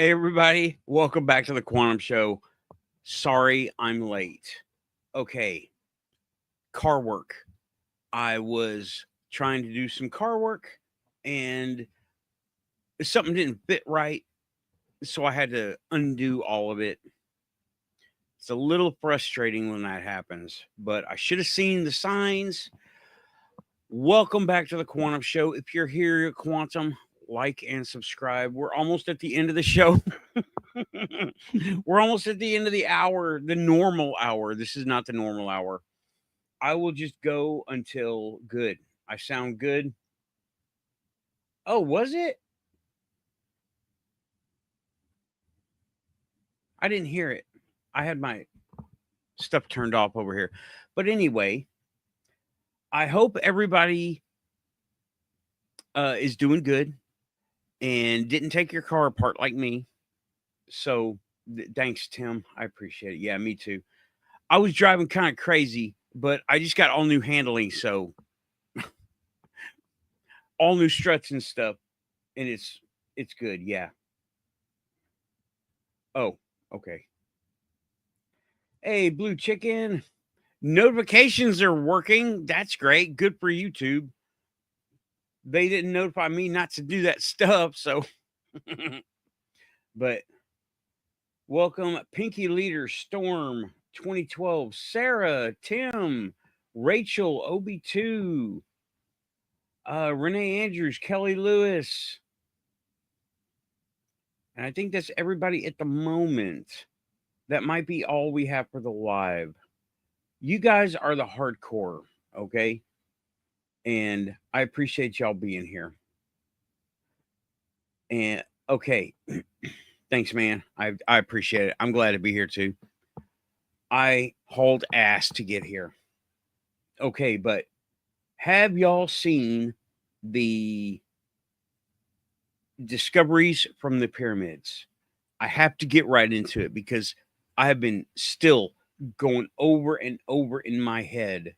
Hey, everybody. Welcome back to the Quantum Show. Sorry I'm late. Okay. Car work. I was trying to do some car work and something didn't fit right. So I had to undo all of it. It's a little frustrating when that happens, but I should have seen the signs. Welcome back to the Quantum Show. If you're here at Quantum, like and subscribe. We're almost at the end of the show. We're almost at the end of the hour, the normal hour. This is not the normal hour. I will just go until good. I sound good. Oh, was it? I didn't hear it. I had my stuff turned off over here. But anyway, I hope everybody is doing good and didn't take your car apart like me. So thanks, Tim. I appreciate it. Yeah, me too. I was driving kind of crazy, but I just got all new handling. So all new struts and stuff. And it's good. Yeah. Oh, okay. Hey, Blue Chicken. Notifications are working. That's great. Good for YouTube. They didn't notify me not to do that stuff. So, but welcome, Pinky Leader, Storm 2012, Sarah, Tim, Rachel, OB2, Renee Andrews, Kelly Lewis. And I think that's everybody at the moment. That might be all we have for the live. You guys are the hardcore, okay? And I appreciate y'all being here. And okay, thanks, man. I appreciate it. I'm glad to be here too. I hauled ass to get here. Okay, but have y'all seen the discoveries from the pyramids? I have to get right into it because I have been still going over and over in my head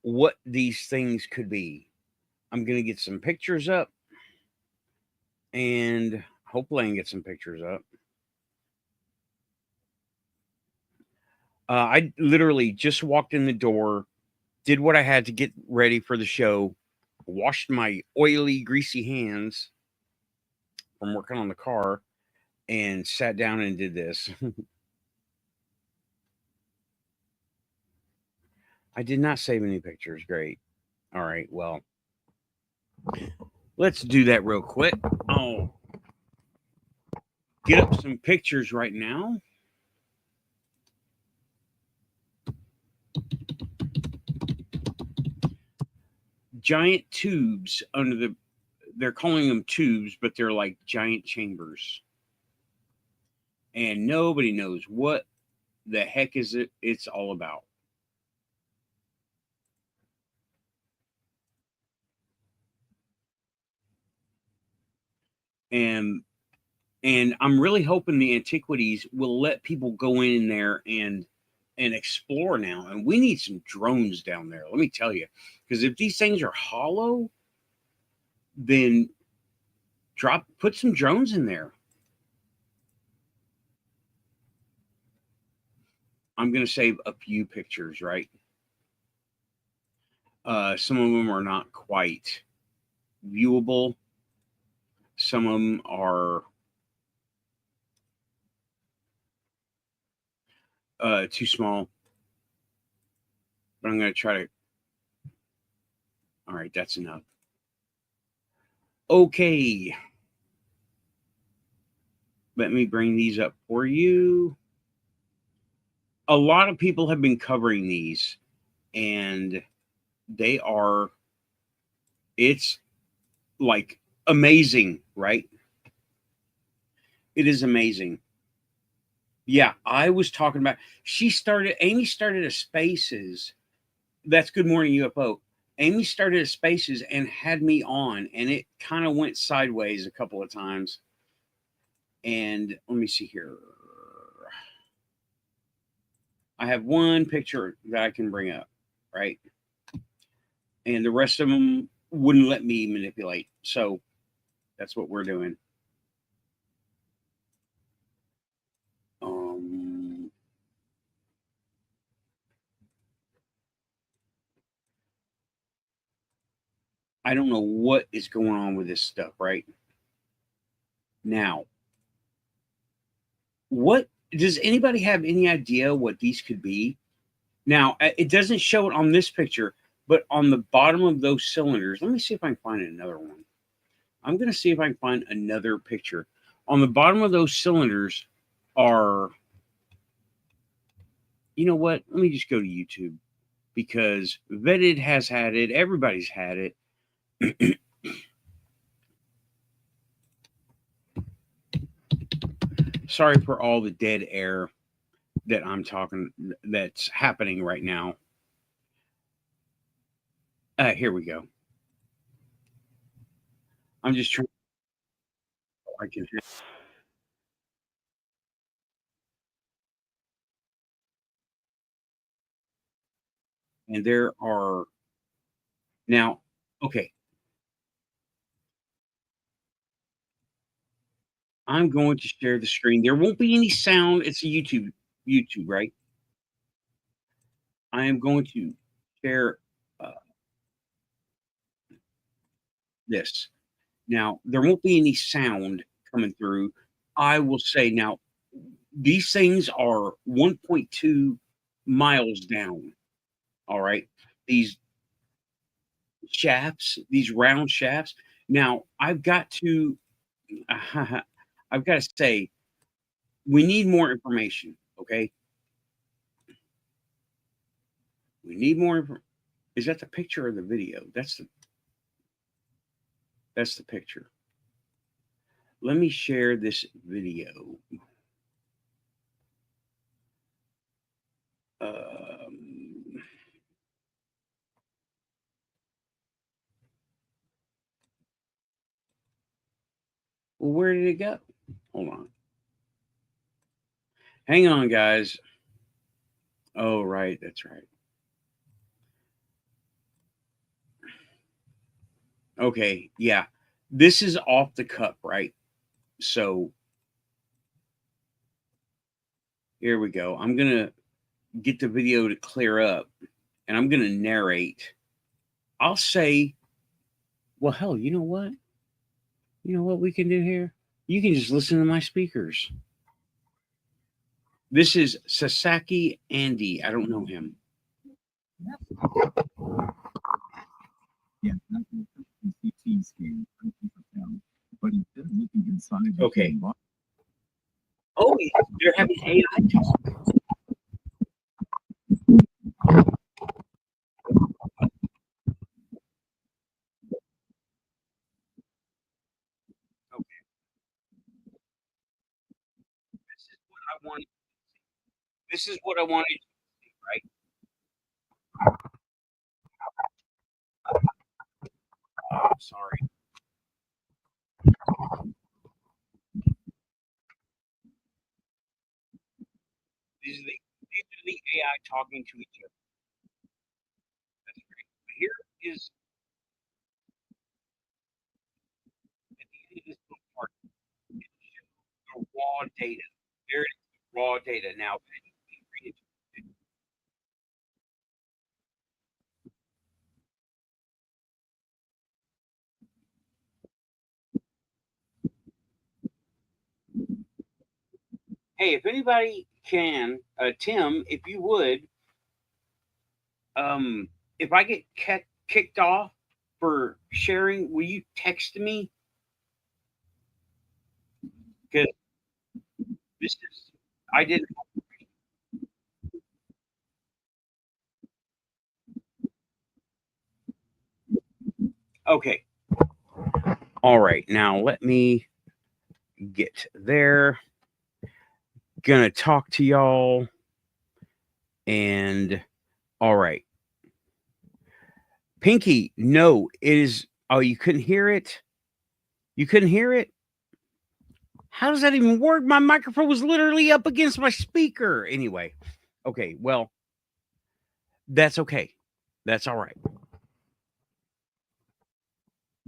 what these things could be. I'm going to get some pictures up and hopefully I can get some pictures up. I literally just walked in the door, did what I had to get ready for the show, washed my oily, greasy hands from working on the car, and sat down and did this. I did not save any pictures. Great. All right. Well, let's do that real quick. I'll get up some pictures right now. Giant tubes under the, they're calling them tubes, but they're like giant chambers. And nobody knows what the heck is it's all about. And I'm really hoping the antiquities will let people go in there and explore now. And we need some drones down there, let me tell you, because if these things are hollow, then put some drones in there. I'm gonna save a few pictures, right? Some of them are not quite viewable. Some of them are too small. But I'm gonna try to. All right, that's enough. Okay. Let me bring these up for you. A lot of people have been covering these, and they are, it's like amazing, right? It is amazing. Yeah, I was talking about, Amy started a Spaces. That's Good Morning UFO. Amy started a Spaces and had me on, and it kind of went sideways a couple of times. And let me see here. I have one picture that I can bring up, right? And the rest of them wouldn't let me manipulate. So that's what we're doing. I don't know what is going on with this stuff right now. What does anybody have any idea what these could be? Now, it doesn't show it on this picture, but on the bottom of those cylinders, let me see if I can find another one. I'm going to see if I can find another picture. On the bottom of those cylinders are, you know what? Let me just go to YouTube because Vetted has had it. Everybody's had it. Sorry for all the dead air that I'm talking, that's happening right now. Here we go. I'm just trying. I can hear. And there are now, okay, I'm going to share the screen. There won't be any sound. It's a YouTube, right? I am going to share uh, this. Now, there won't be any sound coming through. I will say now, these things are 1.2 miles down. All right. These shafts, these round shafts. Now, I've got to say, we need more information. Okay. We need more. Is that the picture or the video? That's the picture. Let me share this video. Um, well, where did it go? Hold on. Hang on, guys. Oh, right. That's right. Okay. Yeah. This is off the cup, right? So here we go. I'm going to get the video to clear up and I'm going to narrate. I'll say, well, hell, you know what? You know what we can do here? You can just listen to my speakers. This is Sasaki Andy. I don't know him. Yeah, CT scan, but instead of looking inside. Okay. Oh, they're having AI talk. Okay. This is what I wanted. This is what I wanted to see, right? Sorry. These are the AI talking to each other. That's great. Here is at the end of this little part, it shows the raw data. There it is, raw data. Now, read it. Hey, if anybody can, Tim, if you would, if I get kicked off for sharing, will you text me? Because this is, I didn't. Okay. All right. Now let me get there. Gonna talk to y'all. And all right. Pinky, no, it is. Oh, you couldn't hear it? You couldn't hear it? How does that even work? My microphone was literally up against my speaker. Anyway, okay, well, that's okay. That's all right.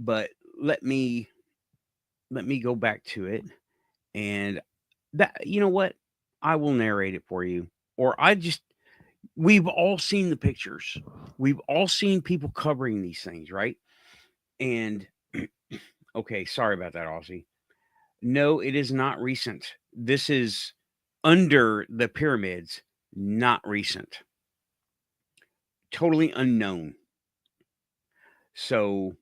But let me go back to it. And that, you know what? I will narrate it for you. Or we've all seen the pictures. We've all seen people covering these things, right? And okay, sorry about that, Aussie. No, it is not recent. This is under the pyramids, not recent. Totally unknown. So,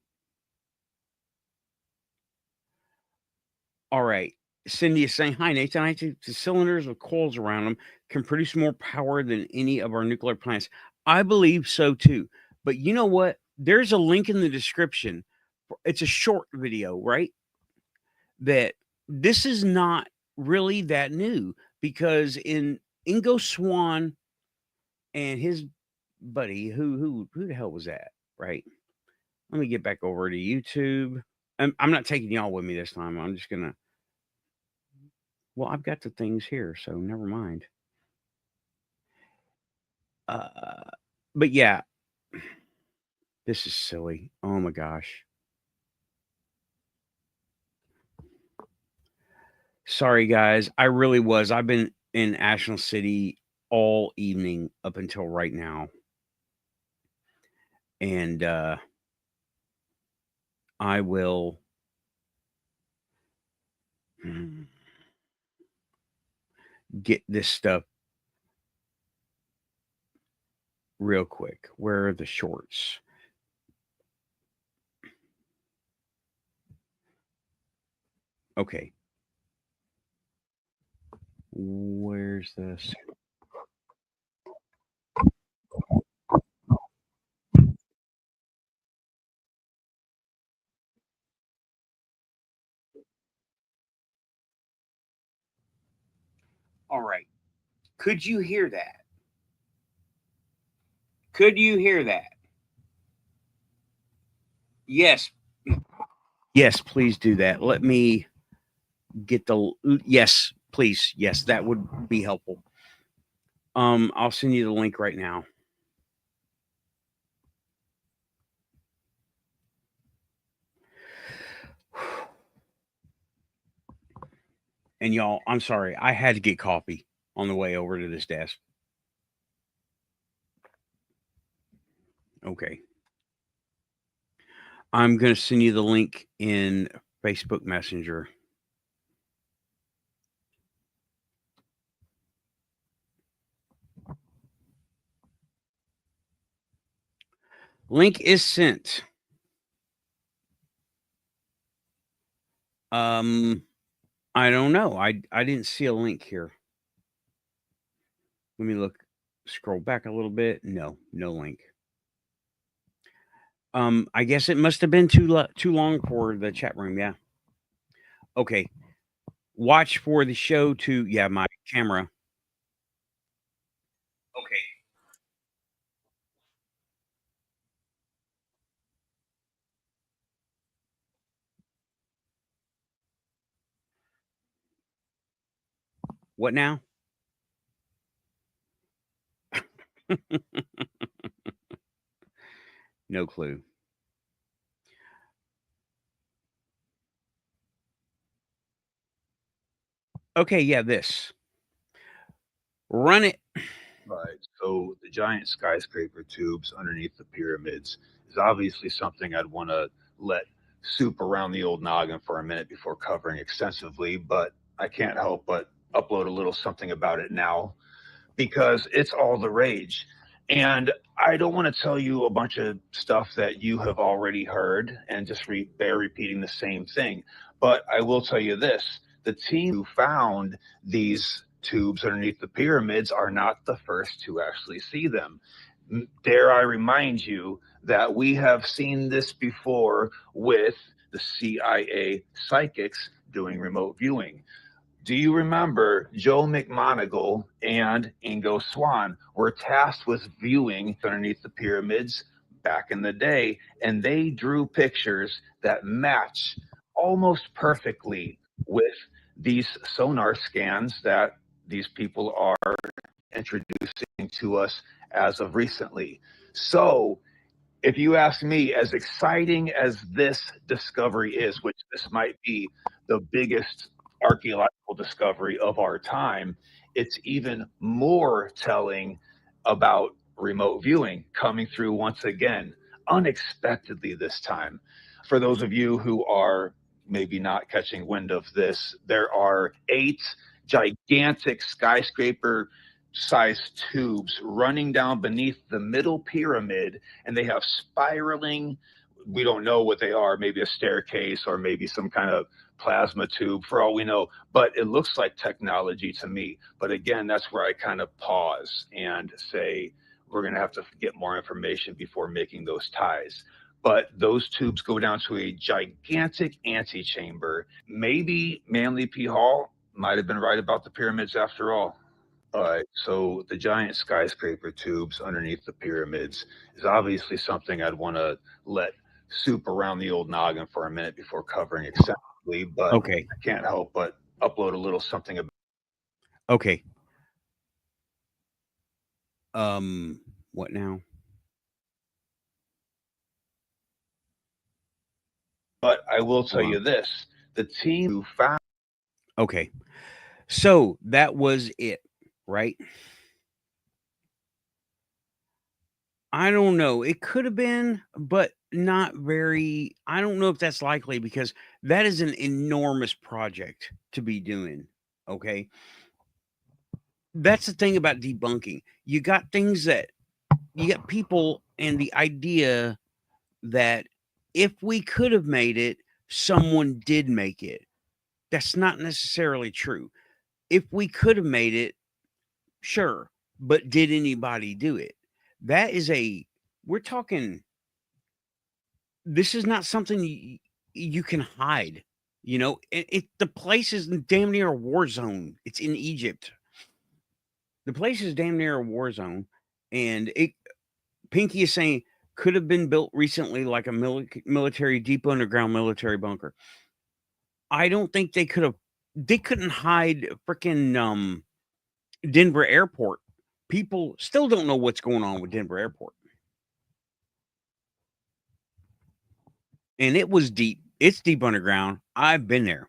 all right. Cindy is saying, hi, Nathan. I think the cylinders with coils around them can produce more power than any of our nuclear plants. I believe so too. But you know what? There's a link in the description. It's a short video, right? That this is not really that new because in Ingo Swan and his buddy, who the hell was that? Right. Let me get back over to YouTube. I'm not taking y'all with me this time. I'm just gonna. Well, I've got the things here, so never mind. But yeah, this is silly. Oh my gosh. Sorry, guys. I really was. I've been in National City all evening up until right now. And I will get this stuff real quick. Where are the shorts? Okay. Where's this? All right. Could you hear that? Could you hear that? Yes. Yes, please do that. Let me get the yes, please. Yes, that would be helpful. I'll send you the link right now. And y'all, I'm sorry. I had to get coffee on the way over to this desk. Okay. I'm going to send you the link in Facebook Messenger. Link is sent. I don't know. I didn't see a link here. Let me look. Scroll back a little bit. No link. I guess it must have been too long for the chat room. Yeah. Okay. Watch for the show to my camera. Okay. What now? No clue. Okay, yeah, this. Run it. Right. So the giant skyscraper tubes underneath the pyramids is obviously something I'd want to let soup around the old noggin for a minute before covering extensively, but I can't help but upload a little something about it now because it's all the rage. And I don't want to tell you a bunch of stuff that you have already heard and just bear repeating the same thing. But I will tell you this: the team who found these tubes underneath the pyramids are not the first to actually see them. Dare I remind you that we have seen this before with the CIA psychics doing remote viewing. Do you remember Joe McMoneagle and Ingo Swan were tasked with viewing underneath the pyramids back in the day, and they drew pictures that match almost perfectly with these sonar scans that these people are introducing to us as of recently. So, if you ask me, as exciting as this discovery is, which this might be the biggest archaeological discovery of our time, it's even more telling about remote viewing coming through once again. unexpectedly this time. For those of you who are maybe not catching wind of this, there are 8 gigantic skyscraper sized tubes running down beneath the middle pyramid, and they have spiraling, we don't know what they are, maybe a staircase or maybe some kind of plasma tube for all we know, but it looks like technology to me. But again, that's where I kind of pause and say we're going to have to get more information before making those ties. But those tubes go down to a gigantic antechamber. Maybe Manly P. Hall might have been right about the pyramids after all. All right, so the giant skyscraper tubes underneath the pyramids is obviously something I'd want to let soup around the old noggin for a minute before covering extensively, but Okay. I can't help but upload a little something about. Okay. What now? But I will tell Hold on. you this: the team who found. Okay. So that was it, right? I don't know. It could have been, but not very. I don't know if that's likely because that is an enormous project to be doing. Okay. That's the thing about debunking. You got things that you got people and the idea that if we could have made it, someone did make it. That's not necessarily true. If we could have made it, sure, but did anybody do it? That is we're talking, this is not something you can hide. You know, the place is damn near a war zone. It's in Egypt. The place is damn near a war zone. And Pinky is saying could have been built recently like a military, deep underground military bunker. I don't think they couldn't hide freaking Denver Airport. People still don't know what's going on with Denver Airport. And it was deep. It's deep underground. I've been there.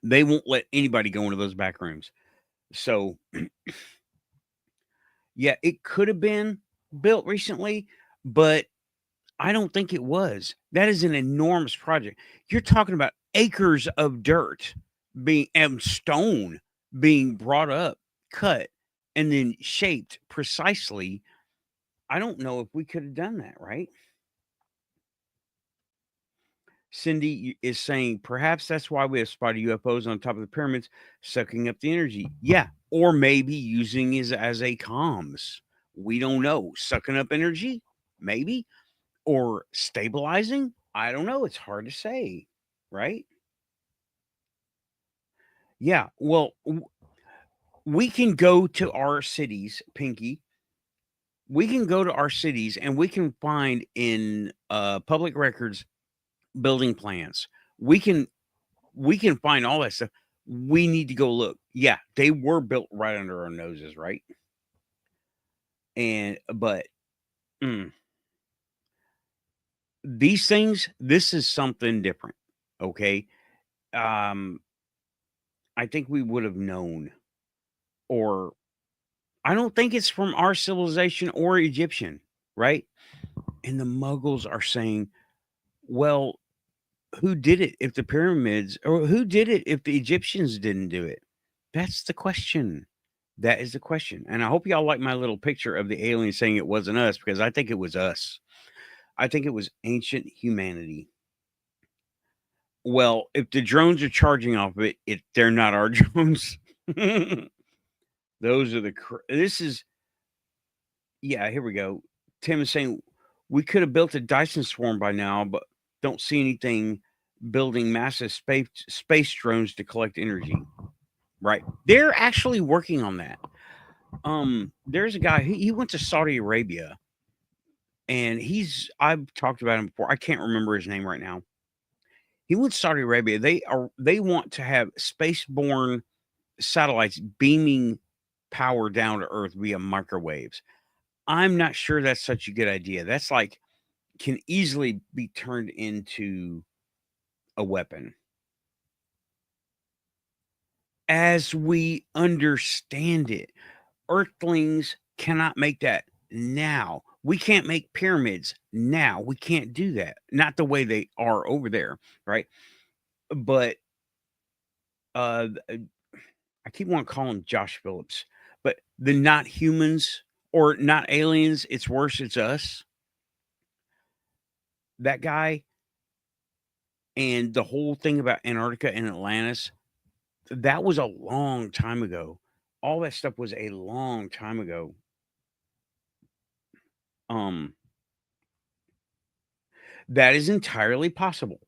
They won't let anybody go into those back rooms. So, yeah, it could have been built recently, but I don't think it was. That is an enormous project. You're talking about acres of dirt being and stone being brought up, cut, and then shaped precisely. I don't know if we could have done that, right? Cindy is saying perhaps that's why we have spotted UFOs on top of the pyramids, sucking up the energy. Yeah, or maybe using it as a comms. We don't know. Sucking up energy, maybe, or stabilizing. I don't know. It's hard to say, right? Yeah. Well, we can go to our cities, Pinky. We can go to our cities and we can find in public records building plans. We can find all that stuff. We need to go look. Yeah, they were built right under our noses, right? And but these things, this is something different. Okay. Um, I think we would have known, or I don't think it's from our civilization or Egyptian, right? And the Muggles are saying, well, who did it if the pyramids, or who did it if the Egyptians didn't do it? That's the question. That is the question. And I hope y'all like my little picture of the alien saying it wasn't us because I think it was us. I think it was ancient humanity. Well, if the drones are charging off of it, they're not our drones. Those are this is, yeah, here we go. Tim is saying we could have built a Dyson swarm by now, but don't see anything building massive space drones to collect energy. Right. They're actually working on that. There's a guy, he went to Saudi Arabia and I've talked about him before. I can't remember his name right now. He went to Saudi Arabia. They want to have spaceborne satellites beaming power down to Earth via microwaves. I'm not sure that's such a good idea. That's like can easily be turned into a weapon. As we understand it, Earthlings cannot make that now. We can't make pyramids now. We can't do that. Not the way they are over there, right? But uh, I keep wanting to call him Josh Phillips, but the not humans or not aliens, it's worse, it's us. That guy and the whole thing about Antarctica and Atlantis, that was a long time ago. All that stuff was a long time ago. Um, that is entirely possible.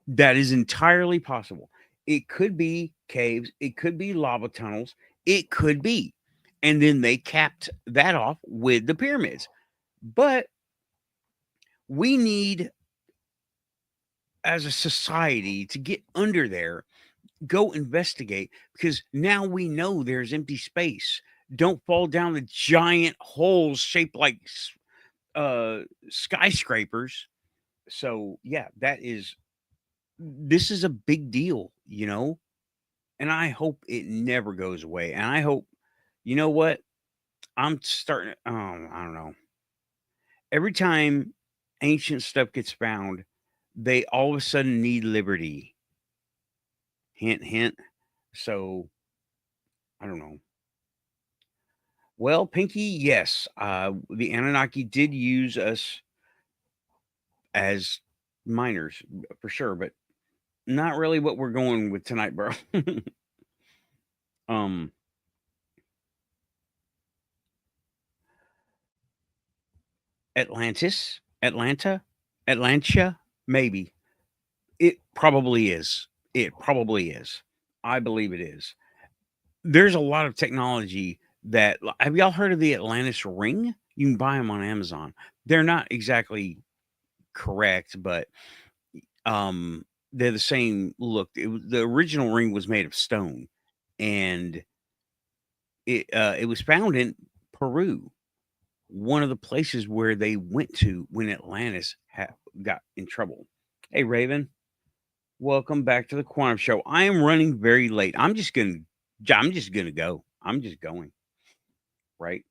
That is entirely possible. It could be caves, it could be lava tunnels, it could be. And then they capped that off with the pyramids. But we need, as a society, to get under there, go investigate, because now we know there's empty space. Don't fall down the giant holes shaped like skyscrapers. So yeah, this is a big deal, and I hope it never goes away. And I hope, you know what? I'm starting. I don't know. Every time ancient stuff gets found, they all of a sudden need liberty. Hint, hint. So I don't know. Well, Pinky, yes, the Anunnaki did use us as miners for sure, but not really what we're going with tonight, bro. um, Atlanta, Atlantia, maybe. It probably is. It probably is. I believe it is. There's a lot of technology that have y'all heard of the Atlantis ring? You can buy them on Amazon. They're not exactly correct, but they're the same look. The original ring was made of stone, and it was found in Peru, one of the places where they went to when Atlantis got in trouble. Hey, Raven, welcome back to the Quantum Show. I am running very late. I'm just gonna go. I'm just going. Right.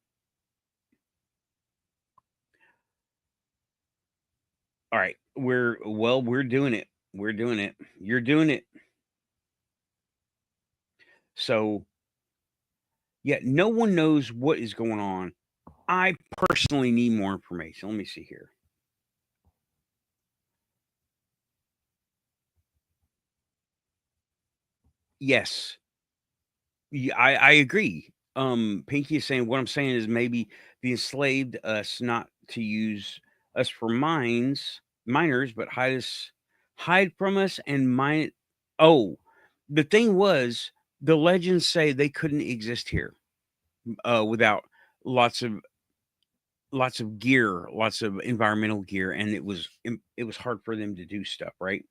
All right. We're doing it. We're doing it. You're doing it. So yeah, no one knows what is going on. I personally need more information. Let me see here. Yes. Yeah, I agree. Pinky is saying what I'm saying is maybe the enslaved us not to use us for miners, but hide from us and mine. Oh, the thing was, the legends say they couldn't exist here without lots of gear, lots of environmental gear, and it was hard for them to do stuff, right?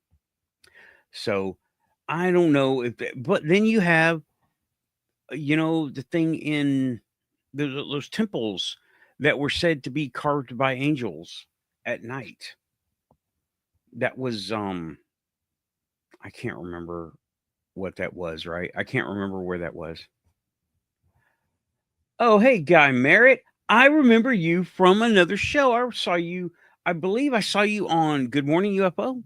So I don't know but then you have the thing in those temples that were said to be carved by angels at night. That was I can't remember what that was, right? I can't remember where that was. Oh, hey, Guy Merritt. I remember you from another show. I believe I saw you on Good Morning UFO.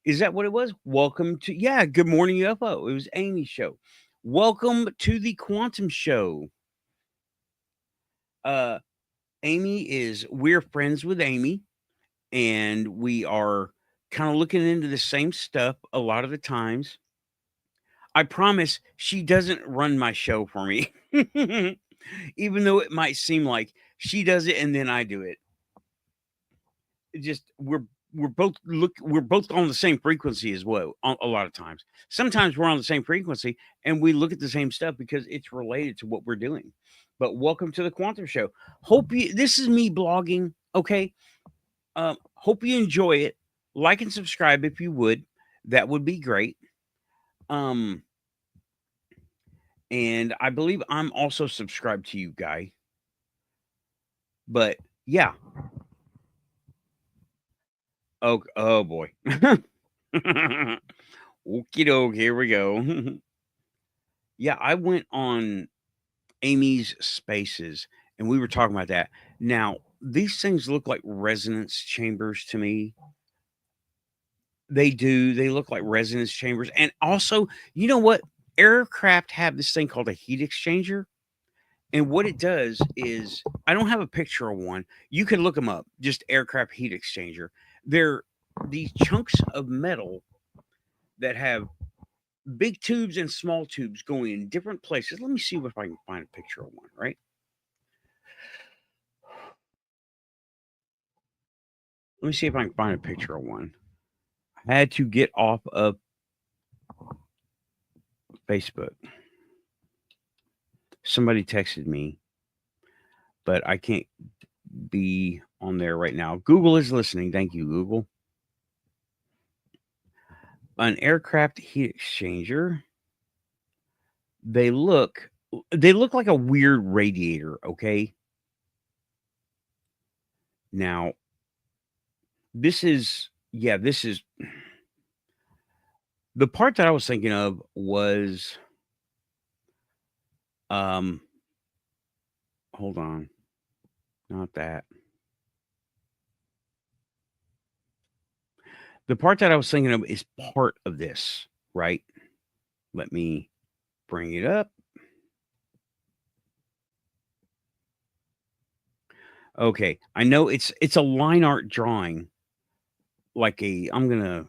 Is that what it was? Welcome to, yeah, Good Morning UFO. It was Amy's show. Welcome to the Quantum Show. Uh, we're friends with Amy, and we are kind of looking into the same stuff a lot of the times. I promise she doesn't run my show for me. Even though it might seem like she does it and then I do it. It just we're both on the same frequency as well a lot of times. Sometimes we're on the same frequency and we look at the same stuff because it's related to what we're doing. But welcome to the Quantum Show. This is me blogging, okay? Hope you enjoy it. Like and subscribe if you would. That would be great. Um and I believe I'm also subscribed to you, Guy. But yeah. Oh boy. Okie doke, here we go. Yeah, I went on Amy's Spaces and we were talking about that. Now, these things look like resonance chambers to me. They do. They look like resonance chambers. And also, you know what? Aircraft have this thing called a heat exchanger. And what it does is, I don't have a picture of one. You can look them up. Just aircraft heat exchanger. They're these chunks of metal that have big tubes and small tubes going in different places. Let me see if I can find a picture of one, right? Let me see if I can find a picture of one. I had to get off of Facebook. Somebody texted me, but I can't be on there right now. Google is listening. Thank you, Google. An aircraft heat exchanger. They look like a weird radiator, okay? Now, this is the part that I was thinking of was hold on. Not that. The part that I was thinking of is part of this, right? Let me bring it up. Okay, I know it's a line art drawing, like I'm gonna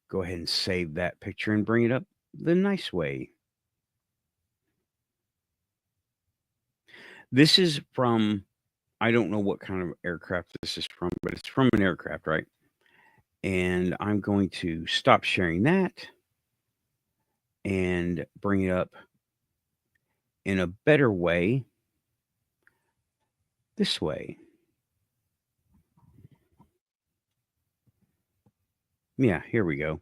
go ahead and save that picture and bring it up the nice way. This is from, I don't know what kind of aircraft this is from, but it's from an aircraft, right? And I'm going to stop sharing that and bring it up in a better way this way. Yeah, here we go.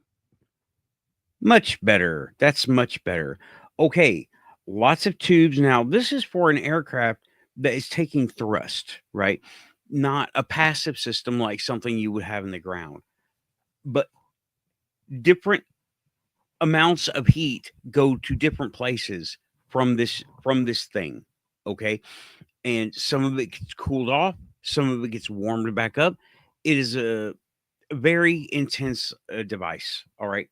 Much better. That's much better. Okay, lots of tubes. Now, this is for an aircraft that is taking thrust, right? Not a passive system like something you would have in the ground, but different amounts of heat go to different places from this thing. Okay, and some of it gets cooled off, some of it gets warmed back up. It is a very intense device. All right,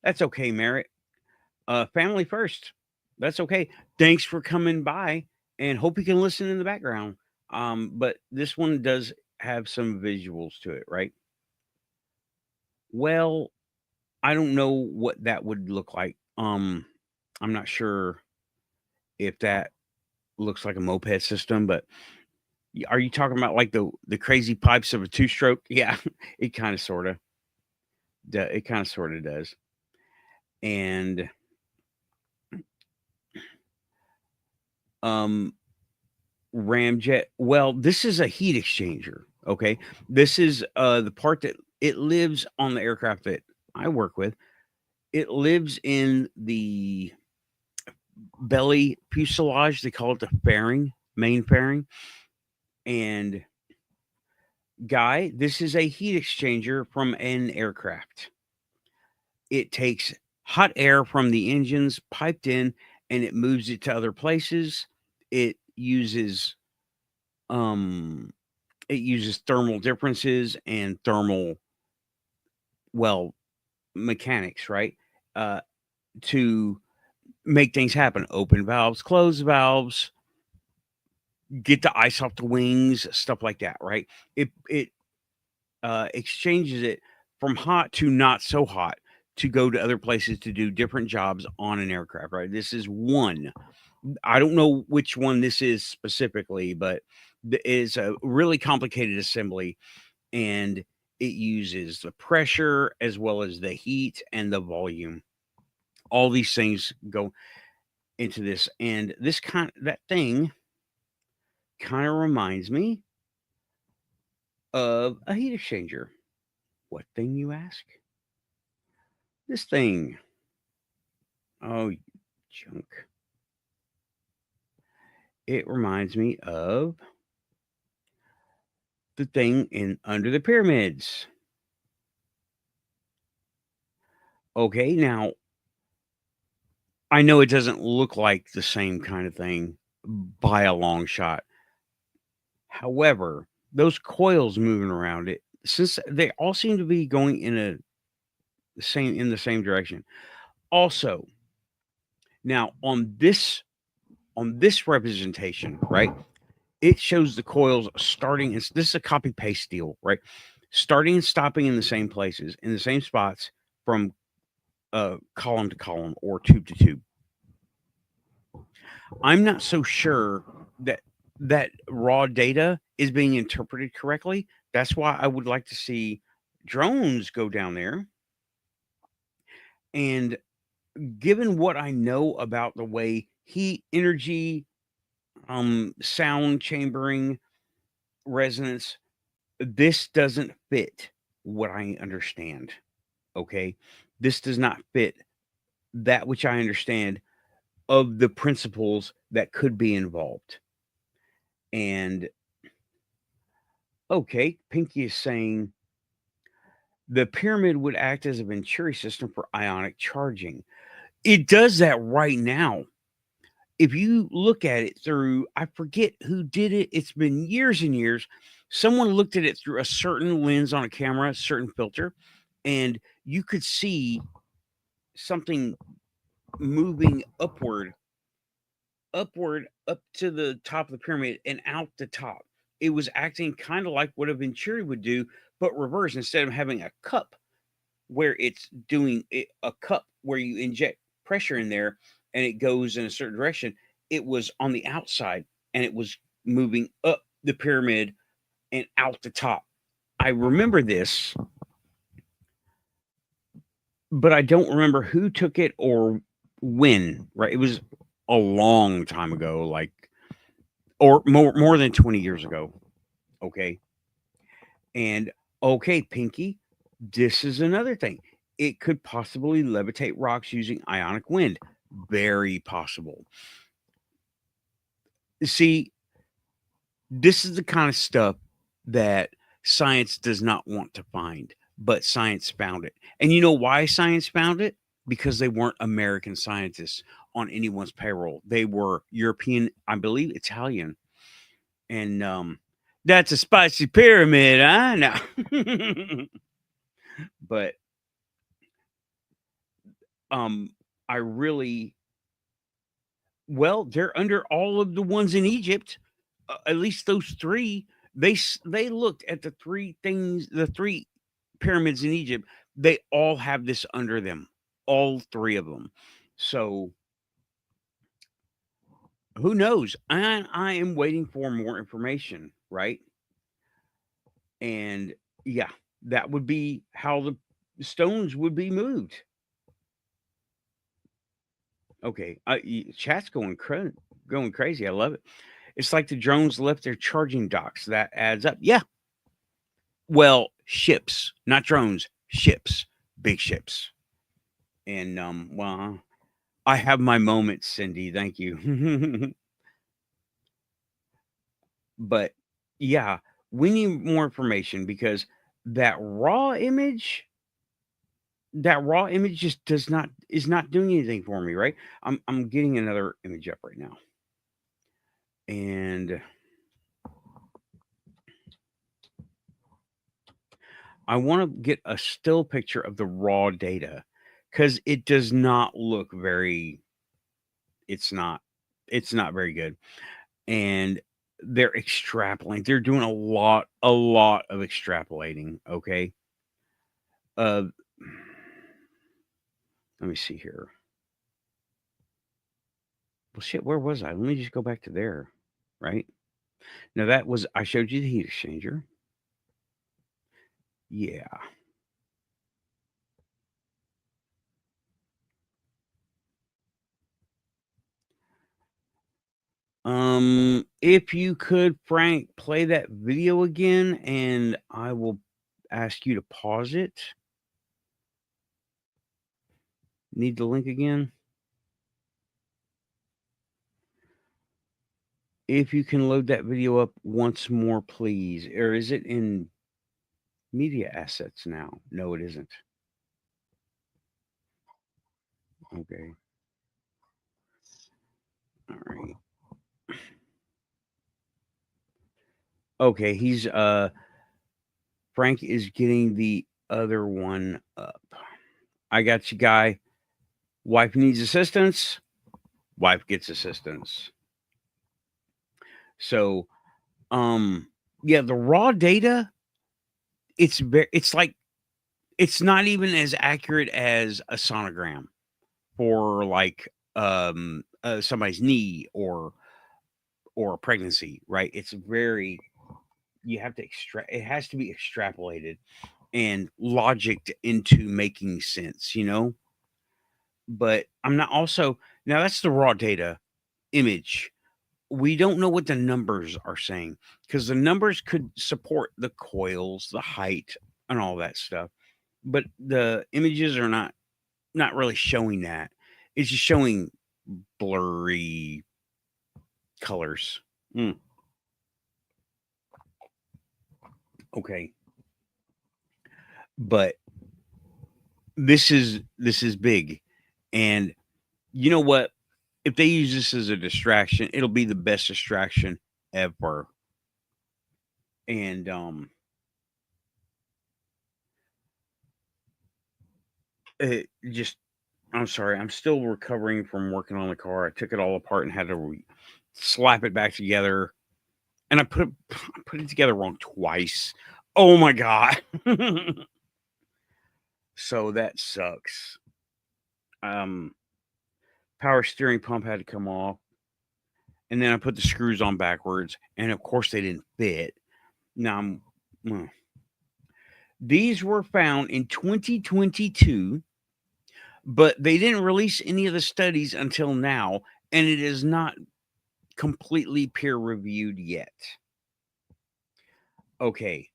that's okay, Merritt. Family first. That's okay. Thanks for coming by, and hope you can listen in the background. But this one does have some visuals to it, right? Well, I don't know what that would look like. I'm not sure if that looks like a moped system, but are you talking about like the crazy pipes of a two stroke? Yeah, it kind of sort of does. And um ramjet, well, this is a heat exchanger, okay? This is the part that it lives on the aircraft that I work with. It lives in the belly fuselage. They call it the fairing, main fairing. And guy, this is a heat exchanger from an aircraft. It takes hot air from the engines piped in and it moves it to other places. It uses um thermal differences and thermal, well, mechanics, right? Uh to make things happen. Open valves, close valves, get the ice off the wings, stuff like that, right? It exchanges it from hot to not so hot to go to other places to do different jobs on an aircraft, right? This is one. I don't know which one this is specifically, but it is a really complicated assembly, and it uses the pressure as well as the heat and the volume. All these things go into this, and that thing kind of reminds me of a heat exchanger. What thing, you ask? This thing. Oh, junk. It reminds me of the thing in Under the Pyramids. Okay, now I know it doesn't look like the same kind of thing by a long shot, However, those coils moving around it, since they all seem to be going in the same direction. Also, now on this representation, right? It shows the coils starting. This is a copy paste deal, right? Starting and stopping in the same places, in the same spots, from column to column or tube to tube. I'm not so sure that that raw data is being interpreted correctly. That's why I would like to see drones go down there. And given what I know about the way heat, energy, sound chambering, resonance, this doesn't fit what I understand. Okay. This does not fit that which I understand of the principles that could be involved. And okay, Pinky is saying the pyramid would act as a Venturi system for ionic charging. It does that right now. If you look at it through, I forget who did it. It's been years and years. Someone looked at it through a certain lens on a camera, a certain filter, and you could see something moving upward up to the top of the pyramid and out the top. It was acting kind of like what a Venturi would do, but reverse. Instead of having a cup where it's doing a cup where you inject pressure in there and it goes in a certain direction, it was on the outside and it was moving up the pyramid and out the top. I remember this, but I don't remember who took it or when, right? It was a long time ago, like, or more than 20 years ago. Okay. And okay, Pinky, this is another thing. It could possibly levitate rocks using ionic wind. Very possible. See, this is the kind of stuff that science does not want to find, but science found it. And you know why science found it? Because they weren't American scientists on anyone's payroll. They were European, I believe Italian. And that's a spicy pyramid, huh? No. But I really, well, they're under all of the ones in Egypt. At least those three. They looked at the three things, the three pyramids in Egypt. They all have this under them, all three of them. So who knows? I am waiting for more information, right? And yeah, that would be how the stones would be moved. Okay, chat's going crazy. I love it. It's like the drones left their charging docks. That adds up. Yeah. Well, ships, not drones, ships, big ships. And well, I have my moments, Cindy. Thank you. But yeah, we need more information because that raw image, that raw image just is not doing anything for me, right? I'm getting another image up right now. And I want to get a still picture of the raw data because it does not look very, it's not, it's not very good. And they're extrapolating. They're doing a lot of extrapolating. Okay. Uh, let me see here. Well, shit, where was I? Let me just go back to there. Right. Now that was, I showed you the heat exchanger. Yeah. If you could, Frank, play that video again, and I will ask you to pause it. Need the link again? If you can load that video up once more, please. Or is it in media assets now? No, it isn't. Okay. All right. Okay, he's Frank is getting the other one up. I got you, guy. Wife needs assistance. Wife gets assistance. So, yeah, the raw data, it's like it's not even as accurate as a sonogram for like somebody's knee or a pregnancy, right? It's very you have to it has to be extrapolated and logicked into making sense, you know? But I'm not also now that's the raw data image. We don't know what the numbers are saying because the numbers could support the coils, the height, and all that stuff. But the images are not really showing that. It's just showing blurry colors. Mm, okay. But this is big. And you know what? If they use this as a distraction, it'll be the best distraction ever. And it just I'm sorry, I'm still recovering from working on the car. I took it all apart and had to slap it back together. And I put it together wrong twice. Oh my god. So that sucks. Um Power steering pump had to come off. And then I put the screws on backwards, and of course they didn't fit. Now these were found in 2022, but they didn't release any of the studies until now, and it is not completely peer reviewed yet. Okay.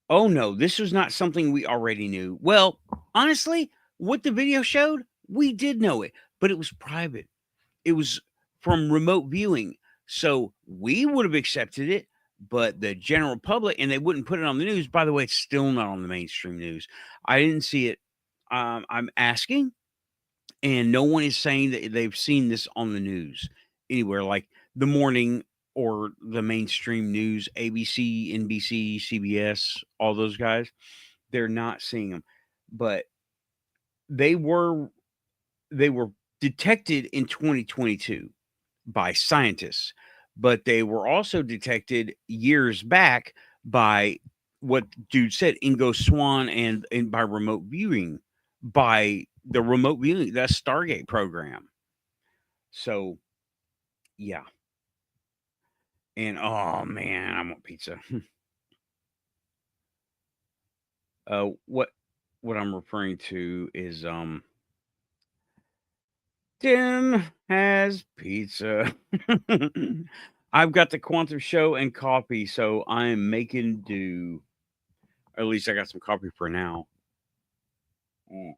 Oh no, this was not something we already knew. Well, honestly, what the video showed, we did know it, but it was private. It was from remote viewing. So we would have accepted it, but the general public, and they wouldn't put it on the news. By the way, it's still not on the mainstream news. I didn't see it. I'm asking, and no one is saying that they've seen this on the news anywhere, like the morning or the mainstream news, ABC, NBC, CBS, all those guys. They're not seeing them, but they were they were detected in 2022 by scientists, but they were also detected years back by what dude said, Ingo Swann, and by remote viewing, by the remote viewing, that Stargate program. So yeah, and oh man, I want pizza. What I'm referring to is Tim has pizza. I've got the quantum show and coffee, so I am making do. Or at least I got some coffee for now. Mm.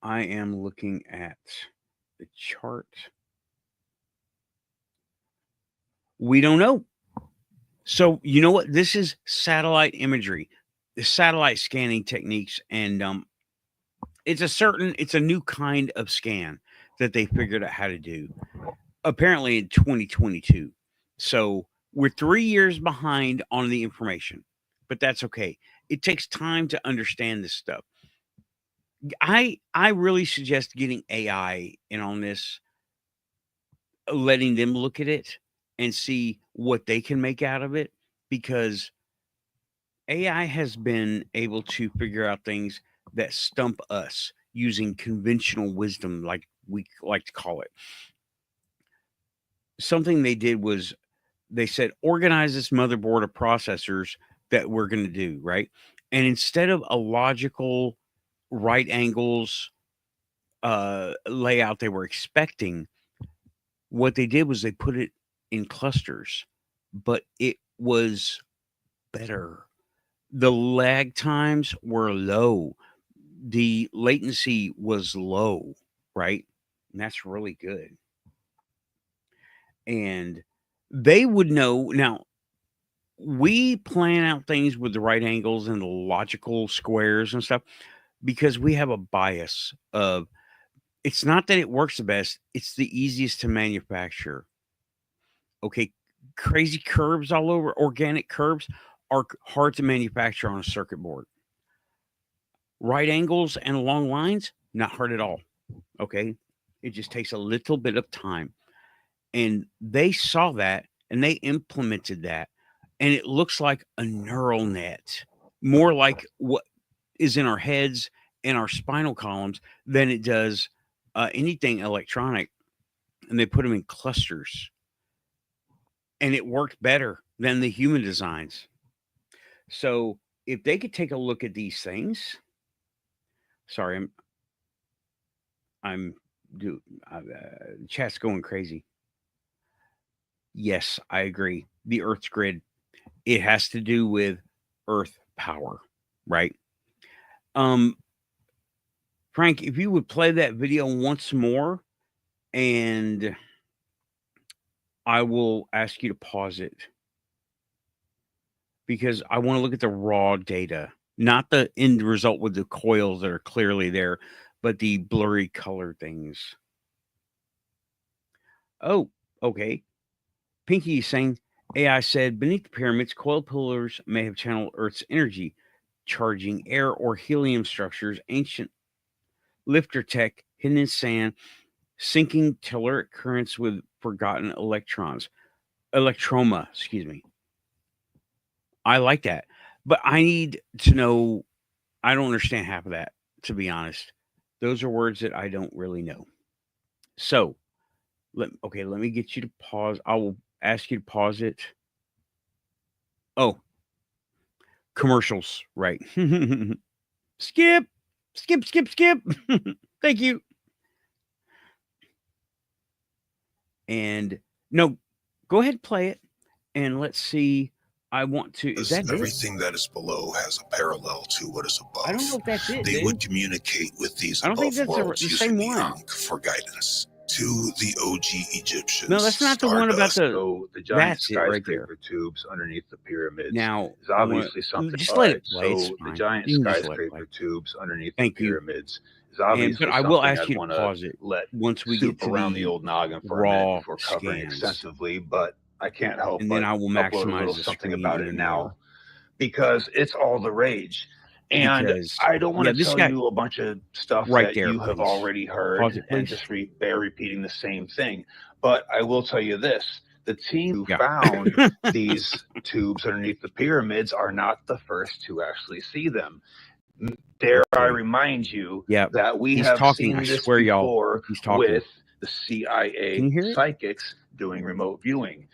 I am looking at the chart. We don't know. So you know what? This is satellite imagery, the satellite scanning techniques, and it's a new kind of scan that they figured out how to do. Apparently in 2022. So we're 3 years behind on the information, but that's okay. It takes time to understand this stuff. I really suggest getting AI in on this, letting them look at it and see what they can make out of it, because AI has been able to figure out things that stump us using conventional wisdom, like we like to call it. Something they did was they said, organize this motherboard of processors that we're going to do, right? And instead of a logical right angles layout they were expecting, what they did was they put it in clusters, but it was better. The lag times were low. The latency was low, right? And that's really good. And they would know now. We plan out things with the right angles and the logical squares and stuff because we have a bias of it's not that it works the best, it's the easiest to manufacture. Okay, crazy curves all over, organic curves are hard to manufacture on a circuit board. Right angles and long lines, not hard at all. Okay, it just takes a little bit of time. And they saw that and they implemented that. And it looks like a neural net, more like what is in our heads and our spinal columns than it does anything electronic. And they put them in clusters. And it worked better than the human designs. So if they could take a look at these things, sorry, I'm dude, chat's going crazy. Yes, I agree. The Earth's grid, it has to do with Earth power, right? Frank, if you would play that video once more, and I will ask you to pause it because I want to look at the raw data, not the end result with the coils that are clearly there, but the blurry color things. Oh, okay. Pinky is saying AI said beneath the pyramids, coiled pillars may have channeled Earth's energy, charging air or helium structures, ancient lifter tech hidden in sand, sinking telluric currents with forgotten electrons. Electroma, excuse me. I like that. But I need to know, I don't understand half of that, to be honest. Those are words that I don't really know. So, let me get you to pause. I will ask you to pause it. Oh, commercials, right. Skip, skip, skip, skip. Thank you. And no, go ahead, play it, and let's see. I want to. Is that everything that is below has a parallel to what is above. I don't know if that's it. They dude. would communicate with these I don't think above that's worlds the using same the one. Ankh for guidance. To the OG Egyptians, No, that's not the one about the. So the giant That's it right skyscraper there. tubes underneath the pyramids Now, is obviously something. just let it play. It's So the fine. giant You can just let it skyscraper play. tubes underneath Thank the you. pyramids is But obviously I will something ask I'd you to want to pause it let once we soup get to around the the old noggin for a minute raw before covering scans, extensively, but I can't help and then but I will upload a maximize little the something screen about it even now more. because it's all the rage. And Because I don't want to this tell guy you a bunch of stuff right that there, you have please already heard pause it, and please. just bear repeating the same thing. But I will tell you this: the team who Yeah. found these tubes underneath the pyramids are not the first to actually see them. Dare I remind you Yeah. that we He's have talking. seen I this swear, y'all. before He's talking. with the Can CIA you hear it? psychics doing remote viewing.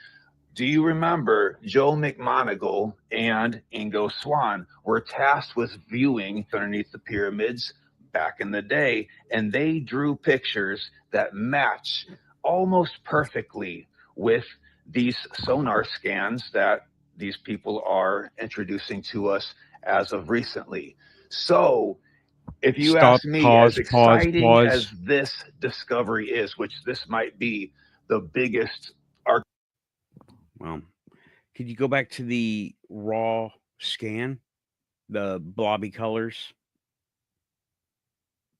Do you remember Joe McMoneagle and Ingo Swann were tasked with viewing underneath the pyramids back in the day, and they drew pictures that match almost perfectly with these sonar scans that these people are introducing to us as of recently. So, if you ask me, as exciting as this discovery is, which this might be the biggest Well, could you go back to the raw scan, the blobby colors?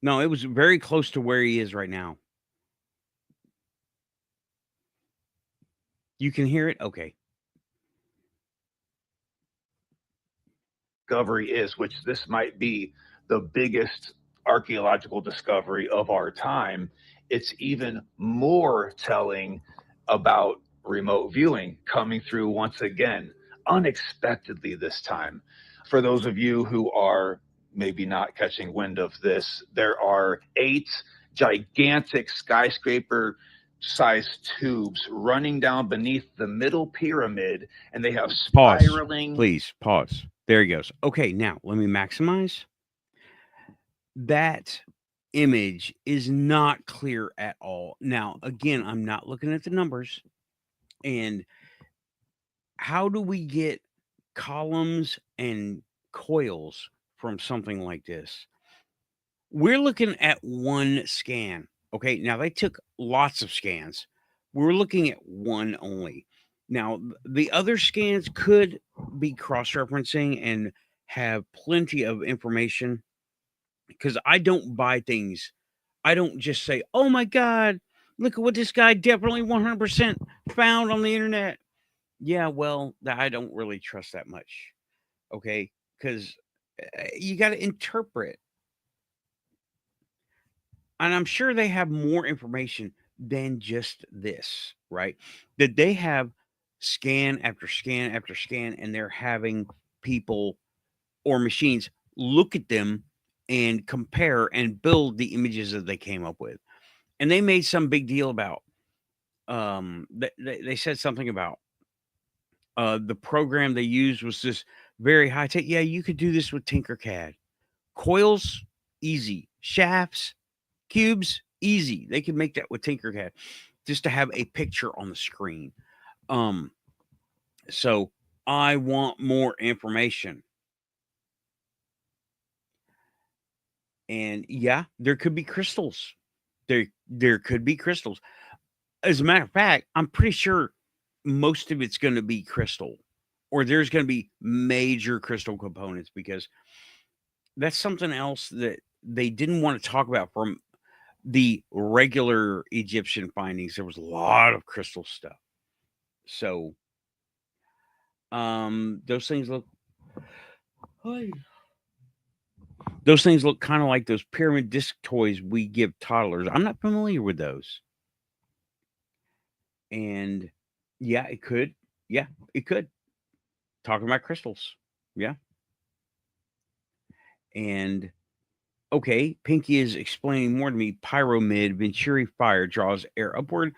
No, it was very close to where he is right now. You can hear it? Okay. discovery is, which this might be the biggest archaeological discovery of our time, it's even more telling about remote viewing coming through once again, unexpectedly this time. For those of you who are maybe not catching wind of this, there are 8 gigantic skyscraper sized tubes running down beneath the middle pyramid, and they have spiraling. Pause, please pause. There he goes. Okay, now let me maximize. That image is not clear at all. Now, again, I'm not looking at the numbers. And how do we get columns and coils from something like this? We're looking at one scan. Okay, now they took lots of scans. We're looking at one only. Now, the other scans could be cross referencing and have plenty of information because I don't buy things. I don't just say, oh my God, Look at what this guy definitely 100% found on the internet. Yeah, well, I don't really trust that much. Okay, because you got to interpret, and I'm sure they have more information than just this, right? That they have scan after scan after scan, and they're having people or machines look at them and compare and build the images that they came up with. And they made some big deal about they said something about the program they used was this very high tech. Yeah, you could do this with Tinkercad. Coils, easy. Shafts, cubes, easy. They could make that with Tinkercad just to have a picture on the screen. Um, so I want more information. And yeah, there could be crystals. There could be crystals. As a matter of fact, I'm pretty sure most of it's going to be crystal, or there's going to be major crystal components, because that's something else that they didn't want to talk about from the regular Egyptian findings. There was a lot of crystal stuff. So those things look kind of like those pyramid disc toys we give toddlers. I'm not familiar with those. And yeah, it could. Yeah, it could. Talking about crystals. Yeah. And okay, Pinky is explaining more to me. Pyromid Venturi fire draws air upward,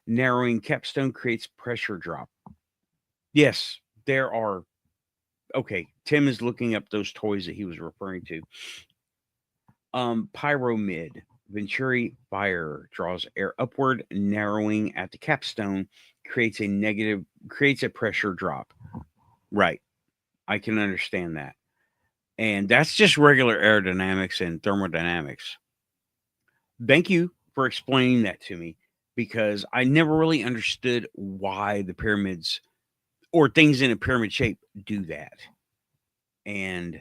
narrowing capstone creates pressure drop. Yes, there are. Okay, Tim is looking up those toys that he was referring to. Pyromid Venturi fire draws air upward, narrowing at the capstone, creates a pressure drop. Right. I can understand that. And that's just regular aerodynamics and thermodynamics. Thank you for explaining that to me, because I never really understood why the pyramids or things in a pyramid shape do that. And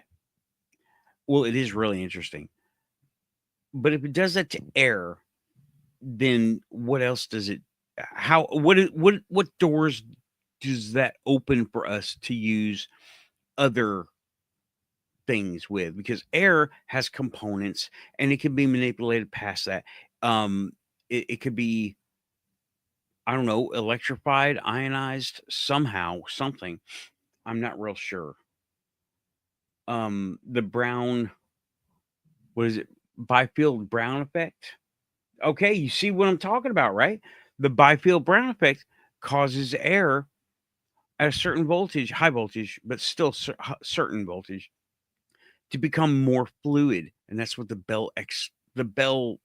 well, it is really interesting. But if it does that to air, then what else does it what doors does that open for us to use other things with? Because air has components and it can be manipulated past that. It could be, I don't know, electrified, ionized somehow, something. I'm not real sure. The brown, what is it? Bifield Brown effect. Okay, you see what I'm talking about, right? The Bifield Brown effect causes air at a certain voltage, high voltage, but still certain voltage, to become more fluid, and that's what the Bell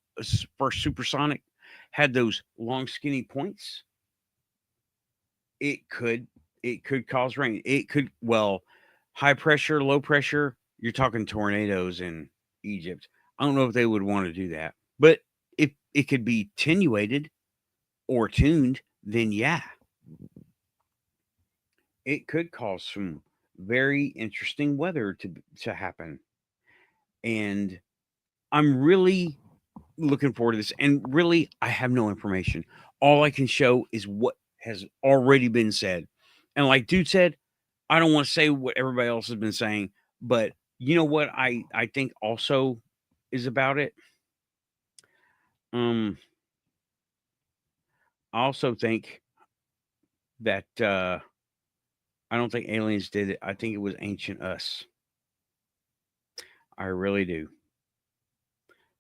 first supersonic had those long skinny points. It could cause rain. It could, well, high pressure, low pressure. You're talking tornadoes in Egypt. I don't know if they would want to do that, but if it could be attenuated or tuned, then yeah, it could cause some very interesting weather to happen. And I'm really looking forward to this. And really, I have no information. All I can show is what has already been said. And like Dude said, I don't want to say what everybody else has been saying, but you know what I think also is about it? Um, I also think that I don't think aliens did it. I think it was ancient us. I really do.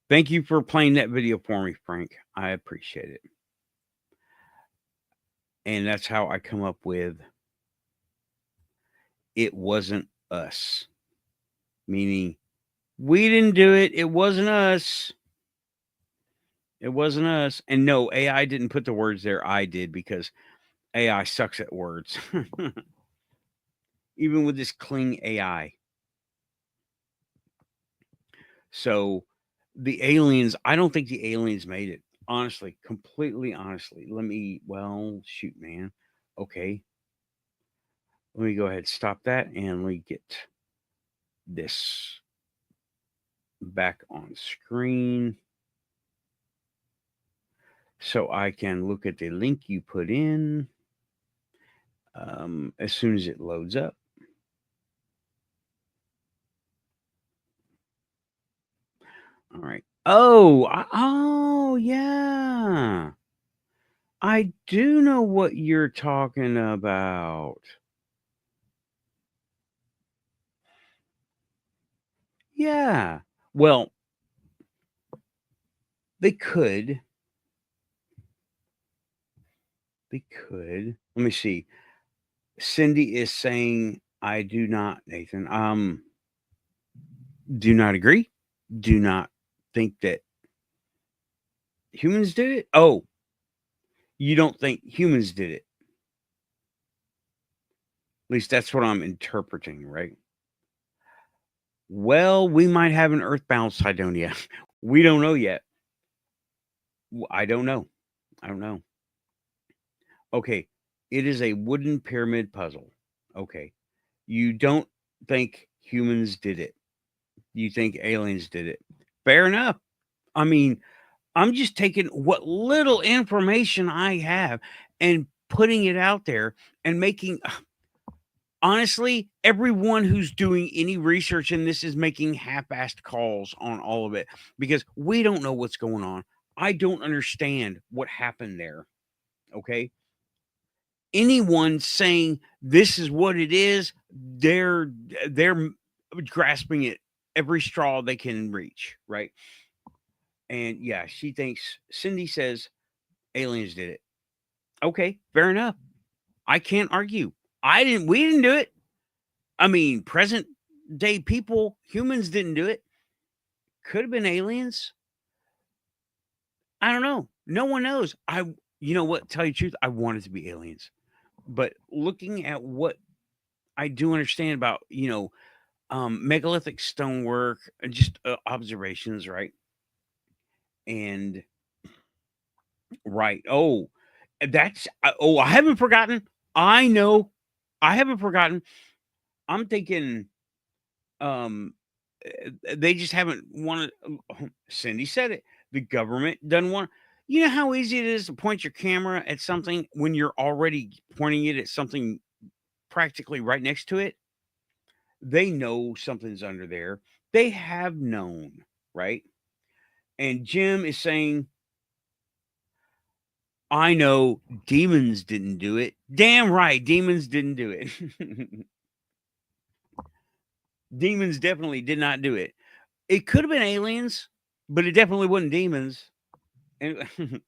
Thank you for playing that video for me, Frank. I appreciate it. And that's how I come up with it wasn't us. Meaning we didn't do it. It wasn't us. It wasn't us. And no, AI didn't put the words there. I did, because AI sucks at words. Even with this Kling AI. So the aliens, I don't think the aliens made it. Honestly, completely honestly. Well, shoot, man. Okay. Let me go ahead, stop that, and let me get this back on screen. so I can look at the link you put in as soon as it loads up. All right. Oh, yeah. I do know what you're talking about. Yeah. Well, they could. They could. Let me see. Cindy is saying, I do not, Nathan. Do not agree. Do not think that humans did it. Oh, you don't think humans did it. At least that's what I'm interpreting, right? Well, we might have an earthbound Cydonia. We don't know yet. I don't know. I don't know. Okay. It is a wooden pyramid puzzle. Okay. You don't think humans did it. You think aliens did it. Fair enough. I mean, I'm just taking what little information I have and putting it out there and making honestly, everyone who's doing any research in this is making half-assed calls on all of it because we don't know what's going on. I don't understand what happened there. Okay. Anyone saying this is what it is, they're grasping at every straw they can reach, right? And yeah, she thinks Cindy says aliens did it. Okay, fair enough. I can't argue. We didn't do it. I mean, present day people, humans didn't do it. Could have been aliens. I don't know. No one knows. You know what? Tell you the truth, I want it to be aliens. But looking at what I do understand about, megalithic stonework, just observations, right? And right. Oh, I haven't forgotten. I know. I haven't forgotten. I'm thinking they just haven't wanted. Cindy said it. The government doesn't want. You know how easy it is to point your camera at something when you're already pointing it at something practically right next to it? They know something's under there. They have known, right? And Jim is saying, I know demons didn't do it. Damn right, demons didn't do it. Demons definitely did not do it. It could have been aliens, but it definitely wasn't demons. And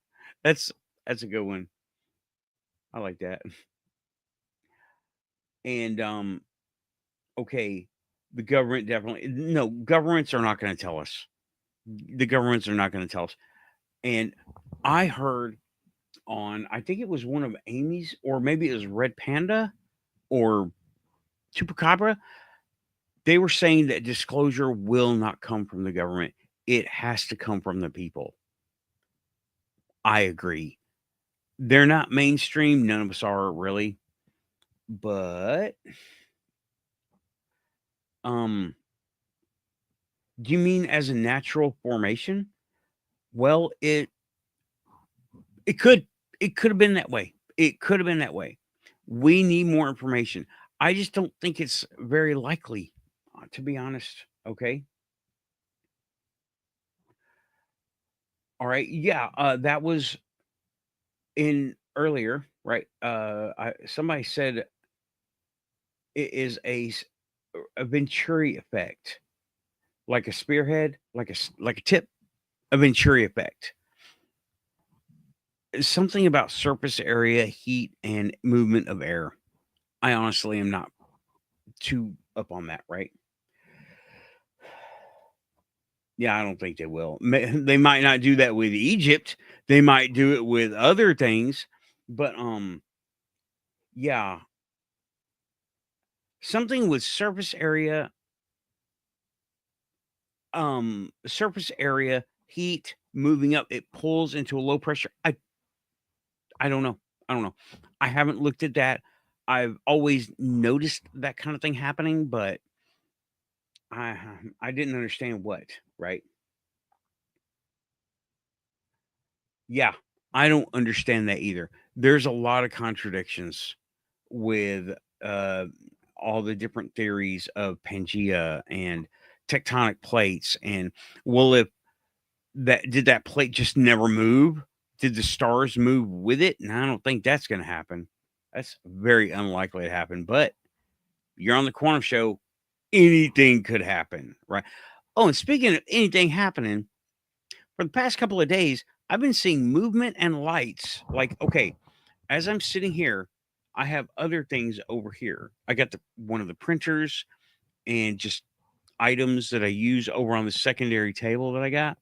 that's that's a good one. I like that. And okay, the government definitely no, governments are not going to tell us. The governments are not going to tell us. And I heard on I think it was one of Amy's or maybe it was Red Panda or Chupacabra. They were saying that disclosure will not come from the government. It has to come from the people. I agree. They're not mainstream. None of us are really. But do you mean as a natural formation? Well, it could have been that way. It could have been that way. We need more information. I just don't think it's very likely, to be honest. Okay. All right. Yeah. That was in earlier, right? Somebody said it is a Venturi effect, like a spearhead, like a tip, a Venturi effect. Something about surface area, heat, and movement of air. I honestly am not too up on that, right? Yeah, I don't think they will. They might not do that with Egypt. They might do it with other things, but yeah, something with surface area, heat, moving up, it pulls into a low pressure. I don't know. I don't know. I haven't looked at that. I've always noticed that kind of thing happening, but I didn't understand what, right? Yeah. I don't understand that either. There's a lot of contradictions with all the different theories of Pangea and tectonic plates. And well, if that plate just never move? Did the stars move with it? And I don't think that's going to happen. That's very unlikely to happen. But you're on the Quantum Show. Anything could happen, right? Oh, and speaking of anything happening, for the past couple of days, I've been seeing movement and lights. Like, okay, as I'm sitting here, I have other things over here. I got one of the printers and just items that I use over on the secondary table that I got.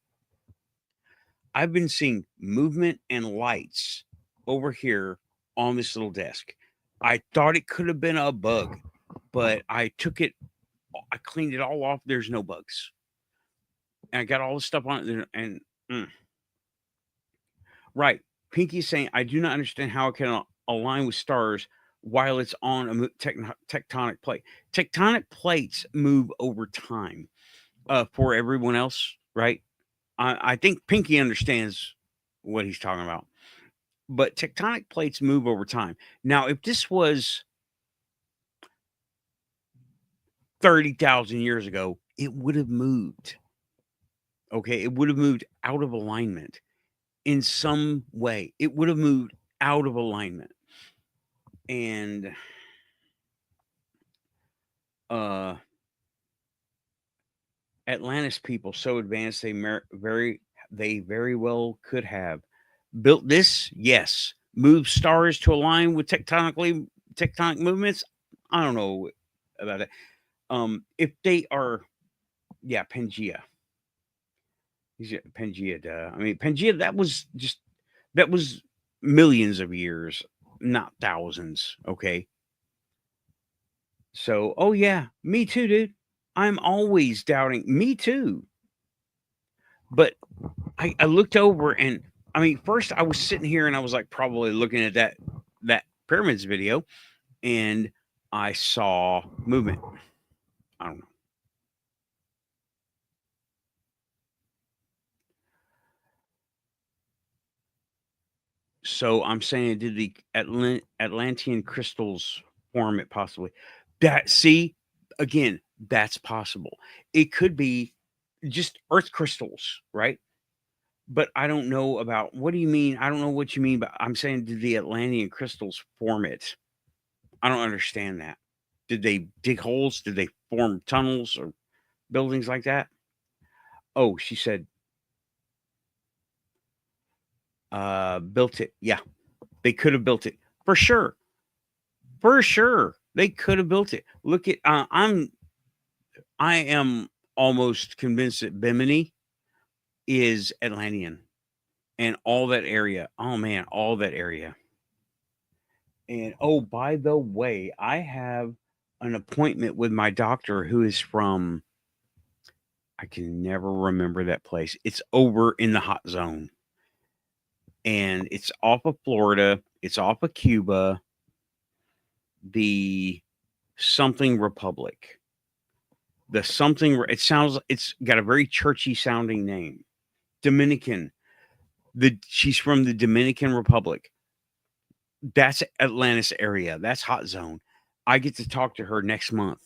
I've been seeing movement and lights over here on this little desk. I thought it could have been a bug, but I cleaned it all off. There's no bugs. And I got all the stuff on it. Right. Pinky's saying, I do not understand how it can align with stars while it's on a tectonic plate. Tectonic plates move over time for everyone else, right? I think Pinky understands what he's talking about. But tectonic plates move over time. Now, if this was 30,000 years ago, it would have moved. Okay, it would have moved out of alignment in some way. It would have moved out of alignment. And Atlantis people so advanced they very well could have built this. Yes, move stars to align with tectonic movements. I don't know about it. If they are, yeah, Pangea. Pangea, duh. I mean, Pangea. That was millions of years, not thousands. Okay. So, oh yeah, me too, dude. I'm always doubting. Me too. But I looked over and I mean, first I was sitting here and I was like probably looking at that pyramids video and I saw movement. I don't know. So I'm saying, did the Atlantean crystals form it possibly? See, again, that's possible. It could be just earth crystals, right? But I don't know about what do you mean? I don't know what you mean, but I'm saying, did the Atlantean crystals form it? I don't understand that. Did they dig holes? Did they form tunnels or buildings like that? Oh, she said, built it. Yeah, they could have built it for sure. For sure, they could have built it. Look at I am almost convinced that Bimini is Atlantean and all that area. Oh man, all that area. And oh, by the way, I have an appointment with my doctor who is from I can never remember that place. It's over in the hot zone. And it's off of Florida. It's off of Cuba. The something Republic. The something it's got a very churchy sounding name. Dominican. She's from the Dominican Republic. That's Atlantis area. That's hot zone. I get to talk to her next month.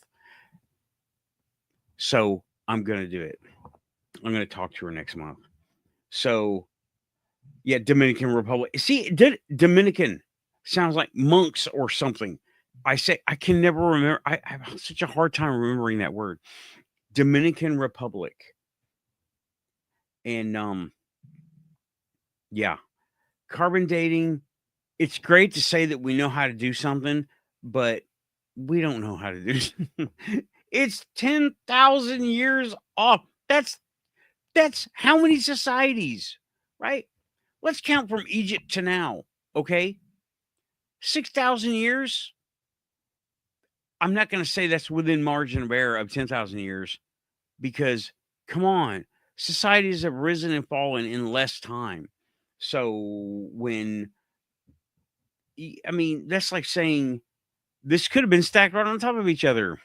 So I'm going to do it. I'm going to talk to her next month. So, yeah, Dominican Republic. See, Dominican sounds like monks or something. I can never remember. I have such a hard time remembering that word. Dominican Republic. And yeah, carbon dating. It's great to say that we know how to do something, but we don't know how to do. It's 10,000 years off. That's how many societies, right? Let's count from Egypt to now, okay? 6,000 years. I'm not going to say that's within margin of error of 10,000 years because, come on, societies have risen and fallen in less time. So I mean, that's like saying this could have been stacked right on top of each other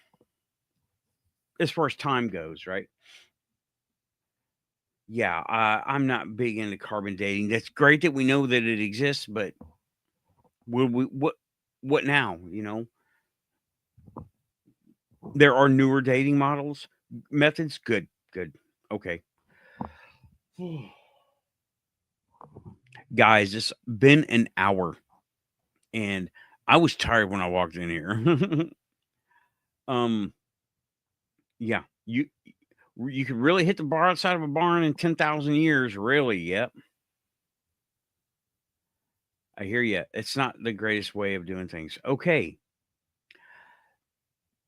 as far as time goes, right? Yeah, I'm not big into carbon dating. That's great that we know that it exists, but what now? There are newer dating methods. Good, good. Okay. Guys, it's been an hour and I was tired when I walked in here. um yeah, you could really hit the bar outside of a barn in 10,000 years, really. Yep. I hear you. It's not the greatest way of doing things. Okay,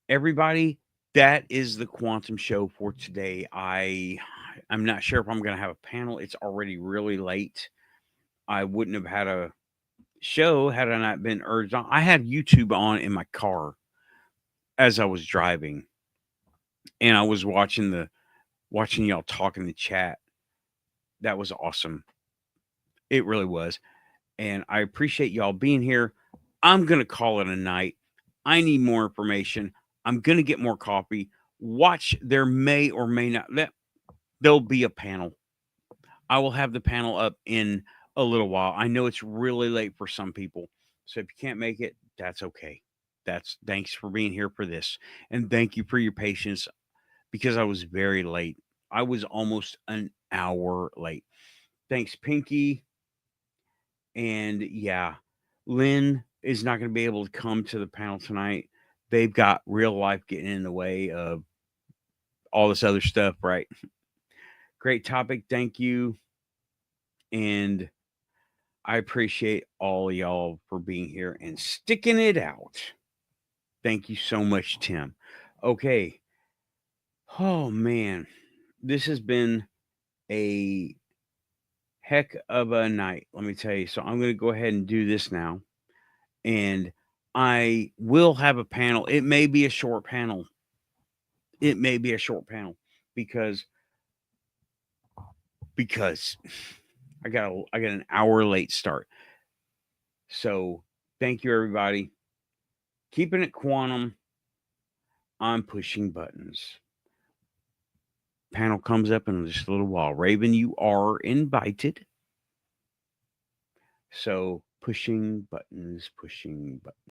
everybody, that is the quantum show for today. I'm not sure if I'm going to have a panel. It's already really late. I wouldn't have had a show had I not been urged on. I had YouTube on in my car as I was driving, and I was watching y'all talk in the chat. That was awesome. It really was. And I appreciate y'all being here. I'm going to call it a night. I need more information. I'm going to get more coffee. Watch, there may or may not, there'll be a panel. I will have the panel up in a little while. I know it's really late for some people. So if you can't make it, that's okay. Thanks for being here for this. And thank you for your patience because I was very late. I was almost an hour late. Thanks, Pinky. And yeah, Lynn is not going to be able to come to the panel tonight. They've got real life getting in the way of all this other stuff, right? Great topic. Thank you. And I appreciate all y'all for being here and sticking it out. Thank you so much, Tim. Okay. Oh, man. This has been a heck of a night, let me tell you. So I'm going to go ahead and do this now. And I will have a panel. It may be a short panel. Because I got an hour late start. So thank you, everybody. Keeping it quantum. I'm pushing buttons. Panel comes up in just a little while. Raven, you are invited. So pushing buttons.